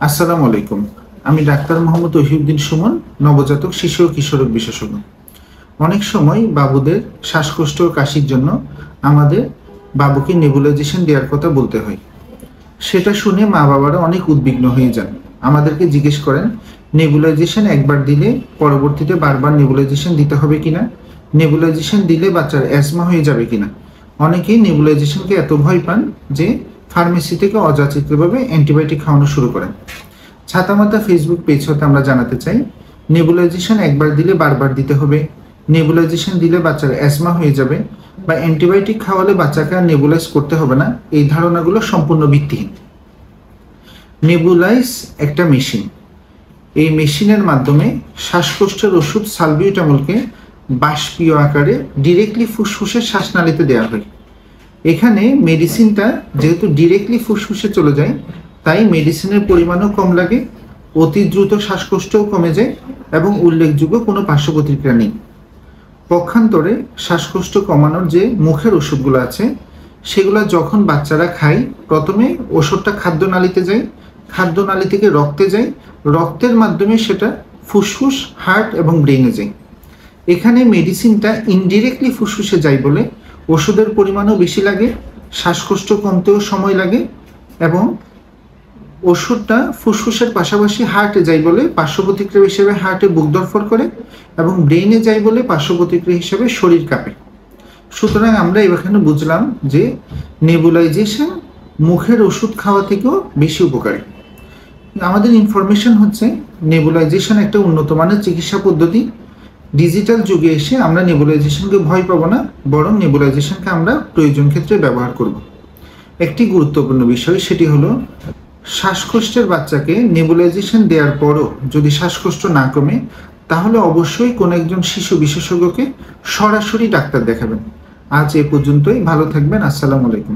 আসসালামু আলাইকুম। আমি ডাক্তার মোহাম্মদ ওহিউদ্দিন সুমন, নবজাতক শিশু ও কিশোরক বিশেষজ্ঞ। অনেক সময় বাবুদের শ্বাসকষ্ট ও কাশির জন্য আমাদের বাবুকে নেবুলাইজেশন দেওয়ার কথা বলতে হয়। সেটা শুনে মা বাবারা অনেক উদ্বিগ্ন হয়ে যান, আমাদেরকে জিজ্ঞেস করেন নেবুলাইজেশন একবার দিলে পরবর্তীতে বারবার নেবুলাইজেশন দিতে হবে কিনা, নেবুলাইজেশন দিলে বাচ্চার অ্যাজমা হয়ে যাবে কিনা। অনেকেই নেবুলাইজেশনকে এত ভয় পান যে ফার্মেসি থেকে অযাচিতভাবে অ্যান্টিবায়োটিক খাওয়ানো শুরু করেন। ছাতামাতা ফেসবুক পেজ হতে আমরা জানাতে চাই, নেবুলাইজেশন একবার দিলে বারবার দিতে হবে, নেবুলাইজেশন দিলে বাচ্চার অ্যাজমা হয়ে যাবে বা অ্যান্টিবায়োটিক খাওয়ালে বাচ্চাকে আর নেবুলাইজ করতে হবে না, এই ধারণাগুলো সম্পূর্ণ ভিত্তিহীন। নেবুলাইজ একটা মেশিন। এই মেশিনের মাধ্যমে শ্বাসকষ্টের ওষুধ সালবিউটামলকে বাষ্পীয় আকারে ডিরেক্টলি ফুসফুসে শ্বাসনালীতে দেওয়া হয়। এখানে মেডিসিনটা যেহেতু ডিরেক্টলি ফুসফুসে চলে যায়, তাই মেডিসিনের পরিমাণও কম লাগে, অতি দ্রুত শ্বাসকষ্টও কমে যায় এবং উল্লেখযোগ্য কোনো পার্শ্ব প্রতিক্রিয়া নেই। পক্ষান্তরে শ্বাসকষ্ট কমানোর যে মুখের ওষুধগুলো আছে সেগুলো যখন বাচ্চারা খায়, প্রথমে ওষুধটা খাদ্যনালীতে যায়, খাদ্যনালী থেকে রক্তে যায়, রক্তের মাধ্যমে সেটা ফুসফুস, হার্ট এবং ব্রেনে যায়। এখানে মেডিসিনটা ইনডিরেক্টলি ফুসফুসে যায় বলে ওষুধের পরিমাণও বেশি লাগে, শ্বাসকষ্ট কমতেও সময় লাগে এবং ওষুধটা ফুসফুসের পাশাপাশি হার্টে যায় বলে পার্শ্ব প্রতিক্রিয়া হিসেবে হার্টে বুক ধড়ফড় করে এবং ব্রেইনে যায় বলে পার্শ্ব প্রতিক্রিয়া হিসেবে শরীর কাঁপে। সুতরাং আমরা এখানে বুঝলাম যে নেবুলাইজেশন মুখের ওষুধ খাওয়া থেকেও বেশি উপকারী। আমাদের ইনফরমেশন হচ্ছে নেবুলাইজেশন একটা উন্নত মানের চিকিৎসা পদ্ধতি। ডিজিটাল যুগে এসে আমরা নেবুলাইজেশনকে ভয় পাবো না, বরং নেবুলাইজেশনকে আমরা প্রয়োজন ক্ষেত্রে ব্যবহার করব। একটি গুরুত্বপূর্ণ বিষয়, সেটি হলো শ্বাসকষ্টের বাচ্চাকে নেবুলাইজেশন দেওয়ার পরও যদি শ্বাসকষ্ট না কমে, তাহলে অবশ্যই কোনো একজন শিশু বিশেষজ্ঞকে সরাসরি ডাক্তার দেখাবেন। আজ এ পর্যন্তই। ভালো থাকবেন। আসসালামু আলাইকুম।